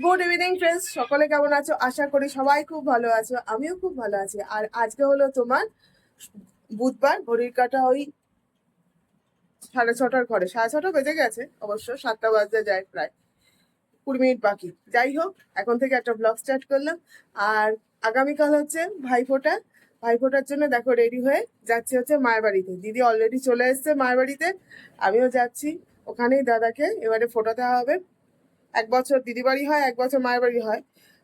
Good evening friends, সকলে কেমন আছো? আশা করি সবাই খুব ভালো আছো, আমিও খুব ভালো আছি। আর আজকে হলো তোমার বুধবার, ঘড়ির কাঁটা ওই 6:30 ঘরে, 6:30 বেজে গেছে, অবশ্য 7টা বাজতে যায়, প্রায় 20 মিনিট বাকি। যাই হোক, এখন থেকে একটা ব্লগ স্টার্ট করলাম। আর আগামীকাল হচ্ছে ভাইফোঁটা। ভাইফোঁটার জন্য দেখো রেডি হয়ে যাচ্ছি হচ্ছে মায়ের বাড়িতে। দিদি অলরেডি চলে এসছে মায়ের বাড়িতে, আমিও যাচ্ছি ওখানেই। দাদাকে এবারে ফোটাতে হবে। 1 বছর দিদি বাড়ি হয়, 1 বছর মায়ের বাড়ি হয়।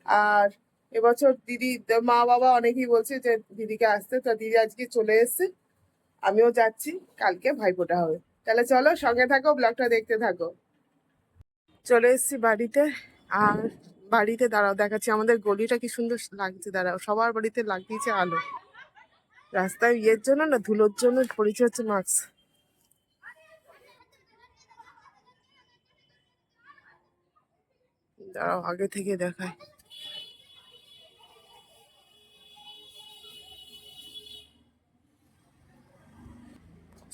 আর এবছর দিদি মা বাবা অনেকেই বলছে যে দিদিকে আসতে, তো দিদি আজকে চলে এসছে, আমিও যাচ্ছি। কালকে ভাইফোঁটা হবে। তাহলে চলো সঙ্গে থাকো, ব্লগটা দেখতে থাকো। চলে এসেছি বাড়িতে। আর বাড়িতে দাঁড়াও, দেখাচ্ছি আমাদের গলিটা কি সুন্দর লাগছে। দাঁড়াও, সবার বাড়িতে লাগিয়েছে আলো। রাস্তায় ইয়ের জন্য না, ধুলোর জন্য পরিচয় হচ্ছে মাস্ক। দাঁড়াও, আগে থেকে দেখায়।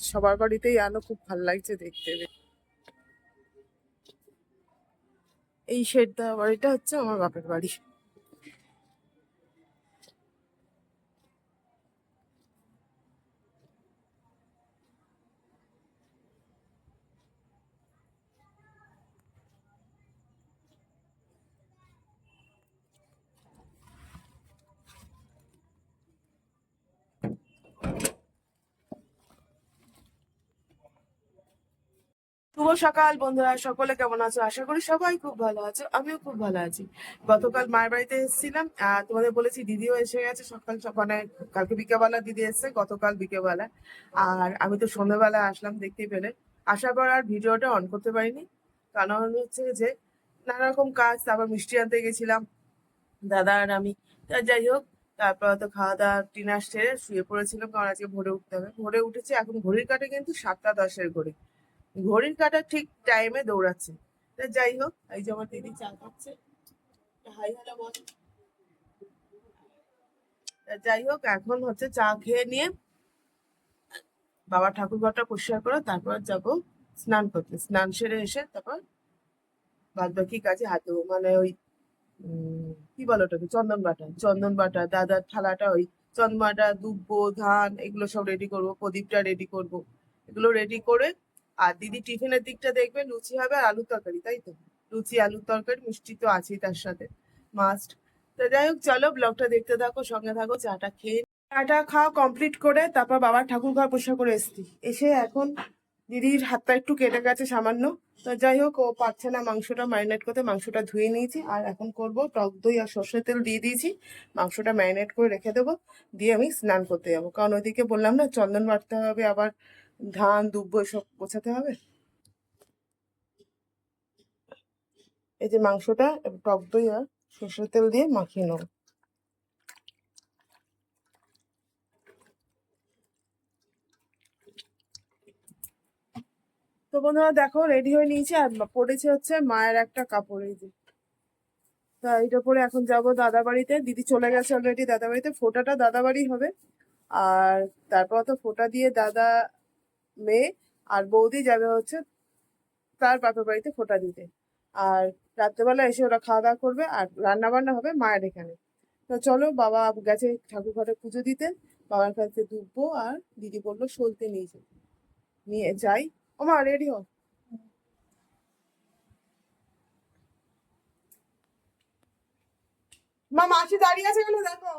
সবার বাড়িতেই আলো, খুব ভাল লাগছে দেখতে। এই শেড দেওয়া বাড়িটা হচ্ছে আমার বাপের বাড়ি। শুভ সকাল বন্ধুরা, সকলে কেমন আছো? আশা করি সবাই খুব ভালো আছো, আমিও খুব ভালো আছি। গতকাল মায়ের বাড়িতে এসেছিলাম, তোমাদের বলেছি দিদিও এসে গেছে সকাল সকালে। কালকে বিকেলবেলা দিদি এসছে, গতকাল বিকেলবেলা। আর আমি তো সন্ধ্যেবেলা আসলাম, দেখতেই পেলে। আসার পর আর ভিডিওটা অন করতে পারিনি, কারণ হচ্ছে যে নানা রকম কাজ। তারপর মিষ্টি আনতে গেছিলাম দাদা আর আমি। তা যাই হোক, তারপর তো খাওয়া দাওয়া ডিনার সেরে শুয়ে পড়েছিলাম, কারণ আজকে ভোরে উঠতে হবে। ভোরে উঠেছে, এখন ঘড়ির কাঁটে কিন্তু 7টা 10-এর ঘড়ি। ঘড়ির কাঁটা ঠিক টাইমে দৌড়াচ্ছে। তা যাই হোক, এই যে আমার দিদি চা খাচ্ছে। হাই হ্যালো বল। তা যাই হোক, এখন হচ্ছে চা খেয়ে নিয়ে বাবা ঠাকুর ঘরটা পরিষ্কার করে তারপর যাব স্নান করতে। স্নান সেরে এসে তারপর বাদ বাকি কাজে হাত দেবো, মানে ওই কি বলো ওটাকে, চন্দন বাটা দাদার থালাটা, ওই চন্দন বাটা, দুব্বো, ধান, এগুলো সব রেডি করব, প্রদীপটা রেডি করব, এগুলো রেডি করে। আর দিদি টিফিনের দিকটা দেখবে, লুচি হবে আর আলুর তরকারি, তাই তো? লুচি আলুর তরকারি, মিষ্টি তো আছেই তার সাথে, মাস্ট। তো যাই হোক, চলো ব্লগটা দেখতে থাকো, সঙ্গে থাকো। চাটা খেয়ে, চাটা খাওয়া কমপ্লিট করে তারপর বাবার ঠাকুর ঘর পরিষ্কার করে এসছি। এসে এখন দিদির হাতটা একটু কেটে গেছে সামান্য। তো যাই হোক, ও পারছে না মাংসটা ম্যারিনেট করতে। মাংসটা ধুয়ে নিয়েছি, আর এখন করব টক দই আর সর্ষের তেল দিয়ে দিয়েছি। মাংসটা ম্যারিনেট করে রেখে দেবো, দিয়ে আমি স্নান করতে যাবো। কারণ ওইদিকে বললাম না, চন্দন বাটতে হবে, আবার ধান দুব্বো এসব গোছাতে হবে। এই যে মাংসটা টক দই আর সর্ষের তেল দিয়ে মাখিয়ে নেবো। তো বন্ধুরা দেখো, রেডি হয়ে নিয়েছি। আর পড়েছে হচ্ছে মায়ের একটা কাপড়, এই যে। তা এইটা পরে এখন যাব দাদা বাড়িতে। দিদি চলে গেছে অলরেডি দাদা বাড়িতে। ফোঁটাটা দাদা বাড়ি হবে। আর তারপর তো ফোঁটা দিয়ে দাদা, মেয়ে আর বৌদি যাবে হচ্ছে তার বাপের বাড়িতে ফোঁটা দিতে। আর রাত্রেবেলা এসে ওরা খাওয়া দাওয়া করবে, আর রান্না বান্না হবে মায়ের এখানে। তো চলো, বাবা গেছে ঠাকুর ঘরে পুজো দিতে, বাবার কাছে দুব্বো আর দিদি বললো সলতে নিয়ে যাই। ওমা রেডি হো। মা, মাসি দাঁড়িয়ে আছে কেন দেখো।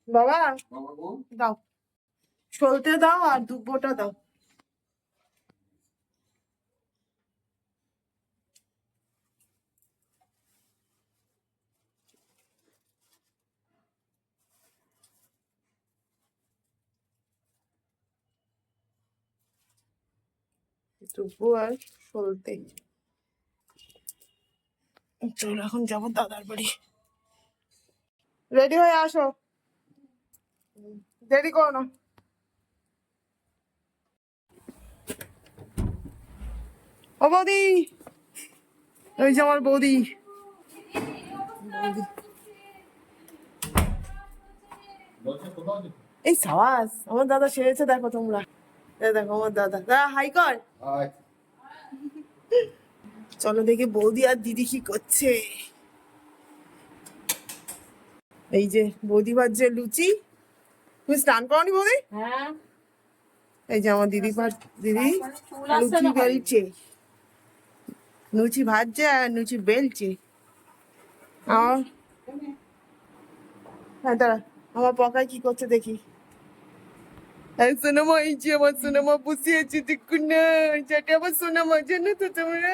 বাবা দাও, সলতে দাও আর দুব্বোটা দাও। দুব্বো আর সলতে। চলো এখন যাবো দাদার বাড়ি। রেডি হয়ে আসো, দেরি করো না। ও বৌদি, ওই যে আমার বৌদি। এই সাবাস, আমার দাদা সেরেছে দেখো তোমরা। দেখো আমার দাদা, দাদা হাই কর। চলো দেখি বৌদি আর দিদি কি করছে। এই যে বৌদি ভাজছে লুচি। তুমি স্নান করনি বৌদি? হ্যাঁ, এই যে আমার দিদি দিদি লুচি বেলছে, লুচি ভাজছে আর লুচি বেলছে। আমার হ্যাঁ দাঁড়া, আমার পকায় কি করছে দেখি। সোনামা, এই যে আমার সোনামা বসে আছে, দেখুন না, যেটা আমার সোনামা, জানো তো তোমরা।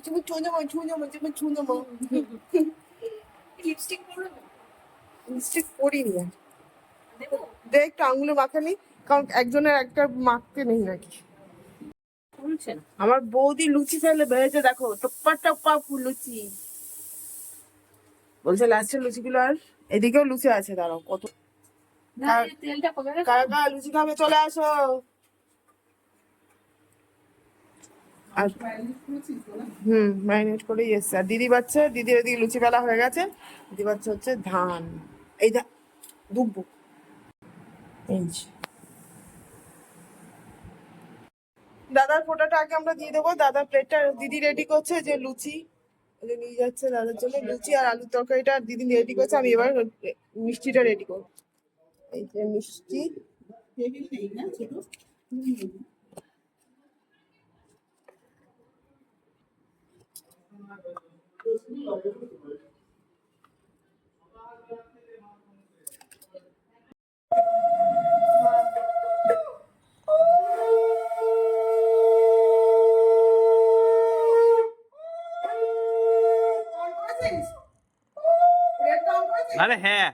তুমি ছুঁজো তুমি ছুঁজো। লিপস্টিক পরো না? লিপস্টিক পরিনি আর। দেখ একটু আঙুলে মাখানি, কারণ একজনের একটা মাখতে নেই নাকি। খুলছে না। আমার বৌদি লুচি ফেলে বেড়েছে দেখো, টপ্পা টপ্পা লুচি। বলছে লাস্টের লুচিগুলো আর এদিকেও লুচি আছে, দাঁড়াও কত। না, এই তেলটা কবে গেছে? কারা কারা লুচি খাবে চলে আসো। আর ম্যারিনেট করেই এসছে। আর দিদি বাচ্চা, দিদি ওইদিকে লুচি বেলা হয়ে গেছে, দিদি বাচ্চা হচ্ছে ধান। এই ডুববো। এই যে। দাদার ফোটাটা আগে আমরা দিয়ে দেবো। দাদার প্লেটটা দিদি রেডি করছে, যে লুচি নিয়ে যাচ্ছে দাদার জন্য, লুচি আর আলুর তরকারিটা দিদি রেডি করছে। আমি এবার মিষ্টিটা রেডি করবো। এই যে মিষ্টি। আরে হ্যাঁ,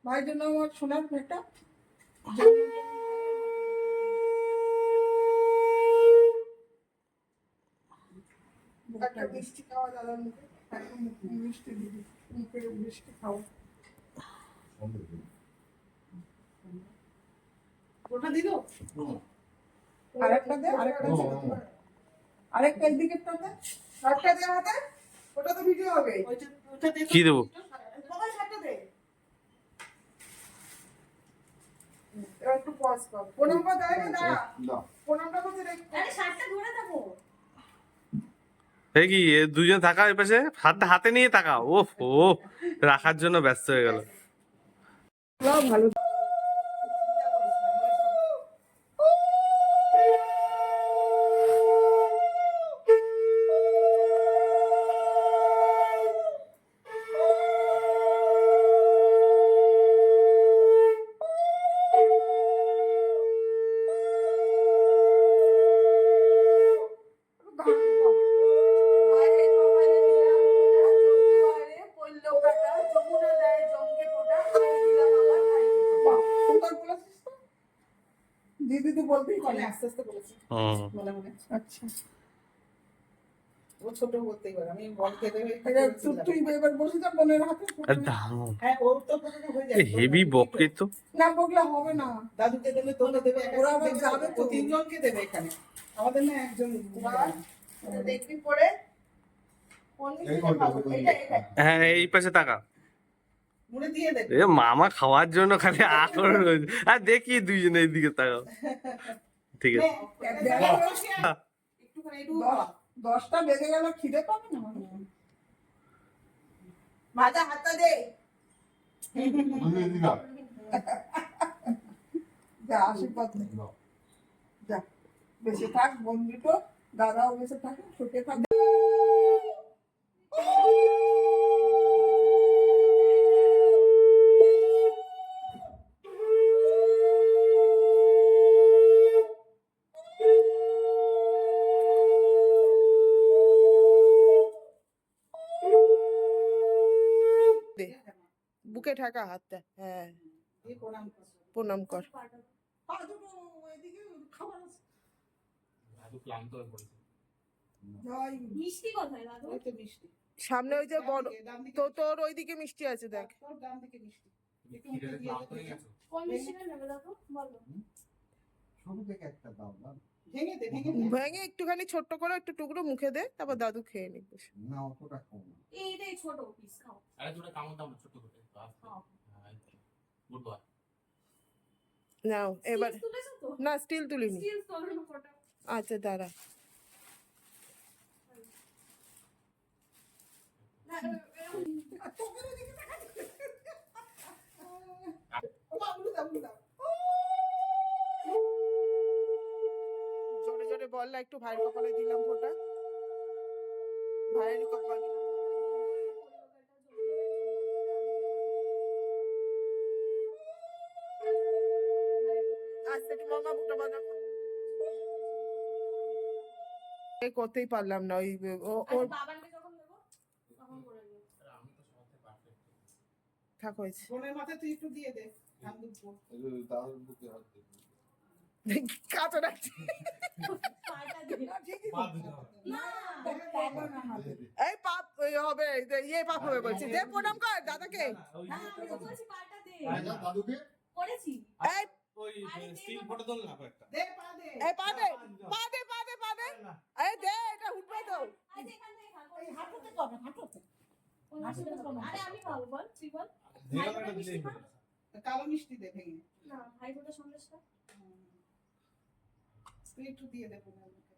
ভাই জন্য আমার সোনার প্লেটটা। একটা মিষ্টি খাওয়া দাদার মুখে, একটা মিষ্টি দিদি মুখে মিষ্টি খাওয়া। ওটা দিল, আরেকটা দে, আরেকটা এদিকেরটা দে, আরেকটা দে হাতে। ওটা তো ভিডিও হবে। কি দেবো? সবাই সাথে দে। এবার একটু পজ কর। প্রণামটা দেয় না, দাঁড়া। প্রণামটা করতে দেখ। আরে শার্টটা ধরে থাকো। এই কি দুজন তাকাও এই পাশে, হাতে হাতে নিয়ে তাকাও। ওফ ও, রাখার জন্য ব্যস্ত হয়ে গেল। ভালো। দিদি তো বলতেই পারে, আস্তে আস্তে বলেছি মনে মনে। আচ্ছা, ও ছোট বলতেই পারে, আমি বলতে দেবে। তুই এবার বসে যা বোনের হাতে। হ্যাঁ, ও তো হয়ে যায়। হেভি বকে তো। না বকলে হবে না, দাদুকে দেবে, তোকে দেবে, ওরা আবার যাবে তো, তিনজনকে দেবে এখানে, আমাদের না একজন। দেখবি পরে হ্যাঁ এই পাশে তাকা। মুড়ে দিয়ে দেবে। এ মামা খাওয়ার জন্য খালি আকর রয়েছে। আর দেখি দুইজনে এইদিকে তাকাও। ঠিক আছে। একটুখানি 10টা বেজে গেল, খিদে পাবে না। ভাজা হাতটা দে। যা আশীর্বাদ নে। যা বেঁচে থাক বন্ধুটো, দাদাও বেঁচে থাকে, সুখে থাক। বুকে ঠাকা হাতটা, হ্যাঁ প্রণাম কর। মিষ্টি কোথায় দাদু? ওই তো মিষ্টি। সামনে ওই যে বড় ডান দিকে তো তোর ওইদিকে মিষ্টি আছে দেখ। তোর ডান দিকে মিষ্টি একটু খিদে মুখে দিয়ে ক্লান্ত হয়ে দে। গেছো? কোন মিষ্টিটা নেবে দেখো বলো। শুরু থেকে একটা দাও না। ভেঙে দে ভেঙে দে ভেঙে একটুখানি ছোট্ট করে একটু টুকরো মুখে দে, তারপর দাদু খেয়ে নিবে। না অতটা খাও না। এইটাই ছোট পিস খাও। আরে দুটো কামড় দাও না ছোট করে খাও। Good boy. নাও এবার। Stills তুলেছো তো? না স্টিল তুলিনি। Stills তোলো না ফটো। আচ্ছা দাঁড়া। না এরকম তোকে ওদিকে দেখা যাচ্ছে। ও মা উলু দাও উলু দাও জোরে জোরে বল না, একটু ভাইয়ের কপালে দিলাম ফোঁটা। ভাইয়ের কপাল। আচ্ছা একটু মামা বুটা বাঁধাবো। করতেই পারলাম না, ওই ওর বাবাকে যখন দেবো তখন করে নিও। আমি তো সবাই পারফেক্ট। থাক হয়েছে। বোনের মাথায় তুই একটু দিয়ে দে ধান্দুক বোন দাদুর বুকে হাত দে। কাঁচা রাখছি। পাটা দে। ঠিকই পা দিতে হবে। না বাবা না হাতে এই পাপ ওই হবে, ইয়ে পাপ হবে বলছি। দে প্রণাম কর দাদাকে। না আমি তো বলছি পাটা দে। দাদুকে করেছি। এই ওই স্টিল ফটো তোল না একটা। দে পা দে এই পা দে পা দে পা দে পা দে। এই দে এটা উঠবে তো। আজ এখান থেকে খা। এই হাঁটুতে কবে হাঁটুতে আরে আমি খাবো বল তুই বল। ধীরে করে দিলেই হবে। কালো মিষ্টি দে ভেঙে না ভাই ফোটা সন্দেশটা। তুই একটু দিয়ে দে বোনের মুখে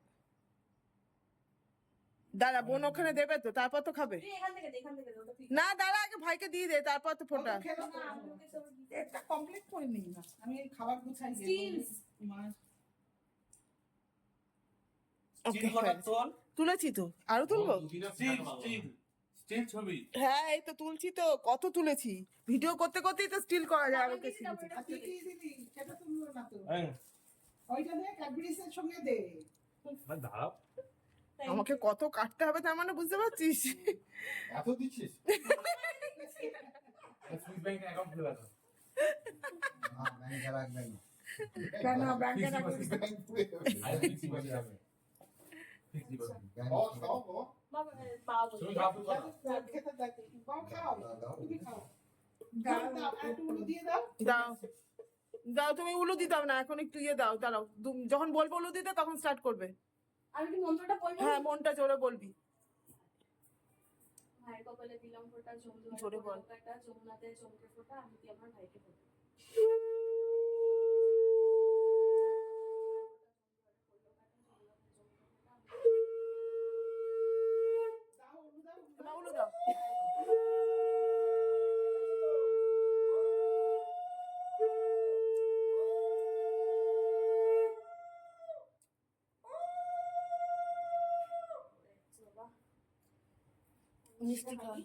দাঁড়া বোন ওখানে দেবে তো, তারপর তো খাবে। তুই এখান থেকে দে ওটা তুই। না দাঁড়া আগে ভাইকে দিয়ে দে, তারপর তো ফোঁটা। খেলো না আমাকে তো একটা কমপ্লিট করে নিই না আমি এই খাবার গুছাই দিয়ে Stills. মার স্টিল ফটো তোল। তুলেছি তো, আরো তুলবো। স্টিল স্টিল স্টিল ছবি। হ্যাঁ এই তো তুলছি তো, কত তুলেছি। ভিডিও করতে করতেই তো স্টিল করা যায়, আমাকে শিখেছি। আর তুই কি দিবি সেটা তুললো না তো হ্যাঁ ওইটা দে ক্যাডবেরিজের সঙ্গে দে দাঁড়াও। আমাকে কত কাটতে হবে তার মানে বুঝতে পারছিস। এত দিচ্ছিস? সুইস ব্যাংক অ্যাকাউন্ট খুলে দাও। না ব্যাংকে রাখবেন না। কেন ব্যাংকে রাখবি ব্যাংক পুড়ে যাবে। আরে ফিক্সড ডিপোজিট হবে। Fixed deposit. খাও, খাও, খাও। বাবা পাও বল। তুমি খাও তো। খেতে দেখ বাও খাও তুমি খাও দাও দাও আর একটু উলু দিয়ে দাও দাও দাও, তুমি উলু দিতাম না, এখন একটু ইয়ে দাও। দাঁড়াও যখন বলবো উলু দিতে তখন স্টার্ট করবে। আমি কি মন্ত্রটা বলবো? হ্যাঁ মনটা জোরে বলবি। ভাইয়ের কপালে দিলাম ফোঁটা জোরে জোরে বল। বল একটা যমুনাতে চমকে ফোঁটা আমি কি আমার ভাইকে ফোঁটা। দাও উলু দাও এবার উলু দাও। মিষ্টি খাও।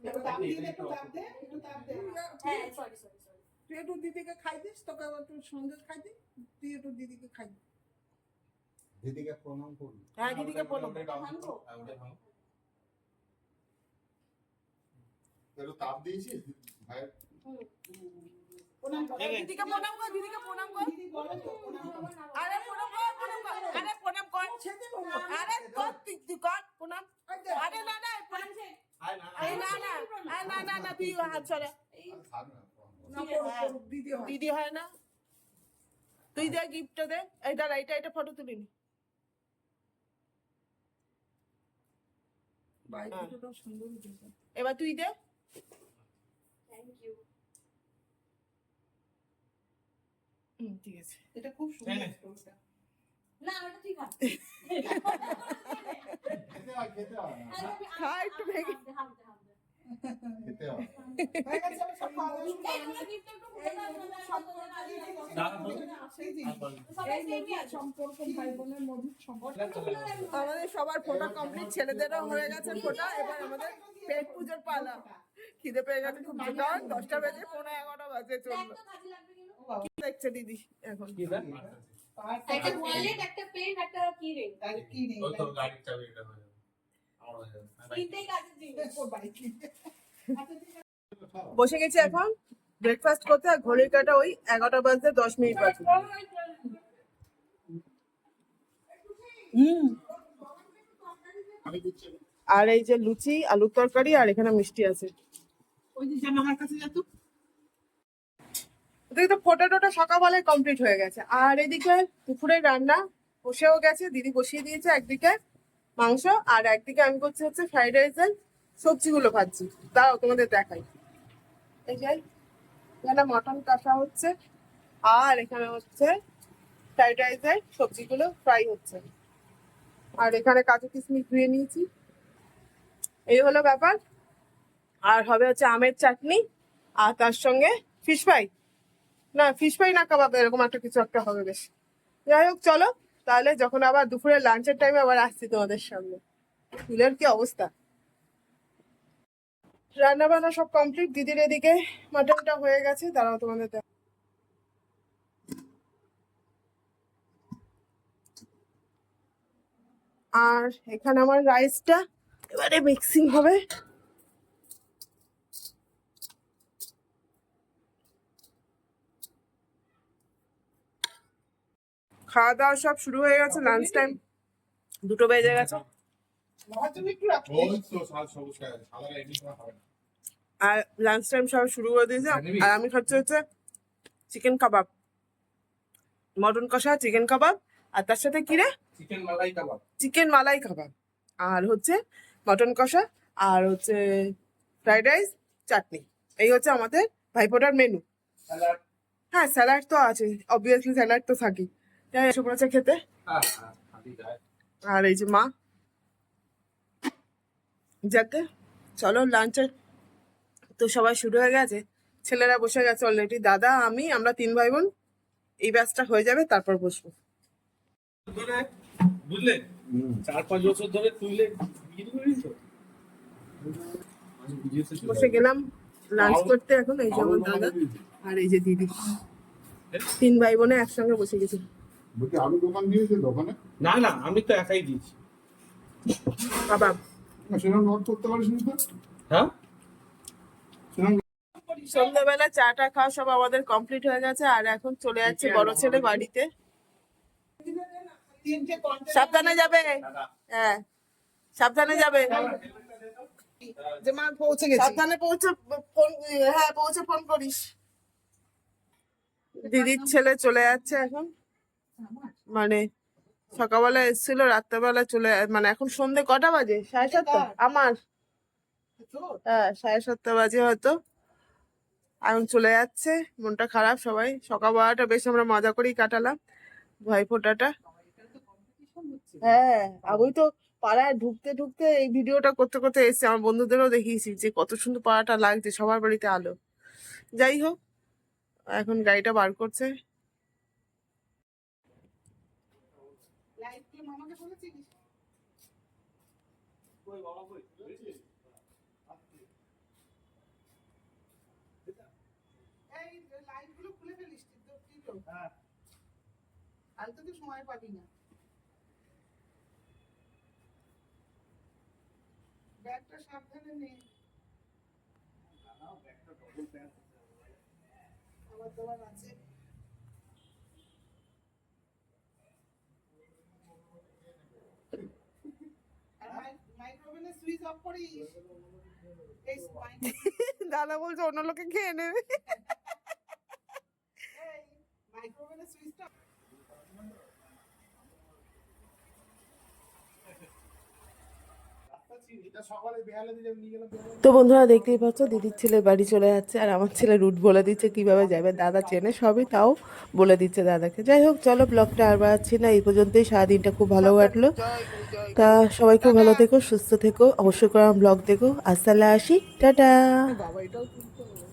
একটু দাম দিয়ে দে একটু দাম দে একটু দাম দে হ্যাঁ সরি তুই একটু দিদিকে খাই দিস তোকে আবার একটু সন্দেশ খাই দিস তুই একটু দিদিকে খাই দিস দিদিকে প্রণাম করবি। হ্যাঁ দিদিকে প্রণাম। ভাঙবো? একটু তাপ দিয়েছিস ভাইয়ের? প্রণাম কর দিদিকে প্রণাম কর, দিদিকে প্রণাম কর। দিদি বলো তো প্রণাম কর আরে প্রণাম কর, প্রণাম কর। আরে প্রণাম কর। ছেদে বলো আরে কর তুই কর প্রণাম। আরে না না প্রণাম। এই না না আরে না না না তুই হাত ছড়া। আর থাক না, প্রণাম কর। না করো, করো, দিদি হয় দিদি হয় না, তুই দে গিফটটা দে। এই দাঁড়া এটা ফটো তুলিনি। বাইরে ফটোটাও সুন্দর উঠেছে এবার তুই দে। Thank you. ঠিক আছে। এটা খুব সুন্দর ফটোটা না ওটা তুই খা। খেতে হয়, খেতে হয় না। খা একটু ভেঙে। হাম দে খেতে হয়। হয়ে গেছে আমি সব খাওয়া দাওয়া শুরু এই করলাম। তোমরা গিফট একটু খুলে দাও না সব সব এই যে সম্পর্ক ভাই বোনের মধুর সম্পর্ক আমাদের সবার ফোটা কমপ্লিট, ছেলেদেরও হয়ে গেছে ফোটা। এবার আমাদের পেট পুজোর পালা। খিদে পেয়ে গেছে খুব জোর, 10টা বেজে 11:30 বাজে চললো। একদম কাজে লাগবে কেন? কি দেখছে দিদি এখন? কি দেন? একটা ওয়ালেট একটা পেন একটা কি রিং আর কি নেই ওই তো গাড়ির চাবি এটা হয়ে যাবে। আমার হয়ে যাবে। তিনটেই কাজের জিনিস। ওর বাইক আচ্ছা ঠিক আছে বসে গেছি এখন ব্রেকফাস্ট করতে। আর ঘড়ির কাটা ওই 11টা বাজতে 10 মিনিট বাকি। আমি দিচ্ছি। আর এই যে লুচি, আলুর তরকারি, আর এখানে মিষ্টি আছে। ওই যে জামা আমার কাছে যেত ওদিকে তো ফোটাটোটা সকালবেলায় কমপ্লিট হয়ে গেছে। আর এদিকে দুপুরে রান্না বসেও গেছে, দিদি বসিয়ে দিয়েছে একদিকে মাংস, আর একদিকে আমি করছি হচ্ছে ফ্রাইড রাইসের সবজিগুলো ভাজছি। দাও তোমাদের দেখাই। এই যে এখানে মটন কষা হচ্ছে, আর এখানে হচ্ছে ফ্রাইড রাইসের সবজিগুলো ফ্রাই হচ্ছে, আর এখানে কাজু কিশমিশ ধুয়ে নিয়েছি। এই হলো ব্যাপার। আর হবে হচ্ছে আমের চাটনি, আর তার সঙ্গে ফিশ ফ্রাই, না ফিশ ফ্রাই না কাবাব, এরকম একটা কিছু একটা হবে বেশ। যাই হোক চলো তাহলে, যখন আবার দুপুরে লাঞ্চের টাইমে আবার আসছি তোমাদের সামনে। চুলের কি অবস্থা। রান্না বান্না সব কমপ্লিট, দিদির এদিকে মাটনটা হয়ে গেছে, দাঁড়াও তোমাদের আর এখানে আমার রাইসটা এবারে মিক্সিং হবে। খাওয়া দাওয়া সব শুরু হয়ে গেছে, লাঞ্চ টাইম 2টো বেজে গেছে। আমার জন্য একটু রাখি ওই তো শাল সবুজ খায় সাদা এমনি করা হবে না। আর লাঞ্চ টাইম সব শুরু করে দিয়েছে। আর আমি খাচ্ছি হচ্ছে চিকেন কাবাব, মটন কষা, চিকেন কাবাব, আর তার সাথে কি রে, চিকেন মালাই কাবাব। চিকেন মালাই কাবাব, আর হচ্ছে মটন কষা, আর হচ্ছে ফ্রাইড রাইস, চাটনি। এই হচ্ছে আমাদের ভাইফোঁটার মেনু। স্যালাড। হ্যাঁ স্যালাড তো আছে, অবভিয়াসলি স্যালাড তো থাকি। এসে পড়েছে খেতে। খালি গায়ে। আর এই যে মা, যাকে চলো লাঞ্চে তো সবাই শুরু হয়ে গেছে, ছেলেরা বসে গেছে অলরেডি, দাদা আমি, আমরা 3 ভাই বোন। এই ব্যাচটা হয়ে যাবে তারপর বসবো। ধরে বুঝলেন 4-5 বছর ধরে তুইলে বিক্রি করিস তো আমি বুঝিয়েছি বসে গেলাম লাঞ্চ করতে এখন। এই যে আমার দাদা আর এই যে দিদি, 3 ভাই বোনে একসঙ্গে বসে গেছি। বলছি আলু দোকান দিয়েছে দোকানে? না না আমি তো একাই দিয়েছি। কাবাব না, সেরকম নোট করতে পারিস নি তো? হ্যাঁ সেরকম সন্ধ্যাবেলা চাটা খাওয়া সব আমাদের কমপ্লিট হয়ে গেছে, আর এখন চলে যাচ্ছে বড় ছেলে বাড়িতে। তিনটে কন্টেনার সাবধানে যাবে, হ্যাঁ সাবধানে যাবে, যে মা পৌঁছে গেছে। সাবধানে পৌঁছে ফোন, হ্যাঁ পৌঁছে ফোন করিস। দিদির ছেলে চলে যাচ্ছে এখন, মানে সকালবেলা এসেছিল, রাত্রেবেলা চলে, মানে এখন সন্ধে কটা বাজে, 7:30 আমার, হ্যাঁ 7:30 বাজে হয়তো। এখন চলে যাচ্ছে, মনটা খারাপ সবাই। সকালবেলাটা বেশ আমরা মজা করেই কাটালাম ভাইফোঁটাটা। হ্যাঁ আমি তো পাড়ায় ঢুকতে ঢুকতে এই ভিডিওটা করতে করতে এসেছি, আমার বন্ধুদেরও দেখিয়েছি যে কত সুন্দর পাড়াটা লাগছে, সবার বাড়িতে আলো। যাই হোক এখন গাড়িটা বার করছে। লাইট কি মামাকে বলেছিস? এই লাইটগুলো খুলে ফেলিস তুই তো। আনতে তো সময় পাবি না। ব্যাগটা সাবধানে নে। আমার তোমার আছে। আর মাইক্রোওভেনের সুইচ অফ করিস। এই দাদা বলছে অন্য লোকে খেয়ে নেবে। মাইক্রোওভেনের সুইচটা এটা সকালে বেহালে দিয়ে নিয়ে গেলাম। তো বন্ধুরা দেখতেই পাচ্ছ দিদির ছেলে বাড়ি চলে যাচ্ছে, আর আমার ছেলে রুট বলে দিচ্ছে কিভাবে যাবে। দাদা চেনে সবই, তাও বলে দিচ্ছে দাদাকে। যাই হোক চলো ব্লগটা আর বাড়াচ্ছি না, এই পর্যন্তই। সারাদিনটা খুব ভালো কাটলো। তা সবাই খুব ভালো থেকো, সুস্থ থেকো, অবশ্যই করে ব্লগ দেখো। আজ তাহলে আসি, টাটা। বাবা এটাও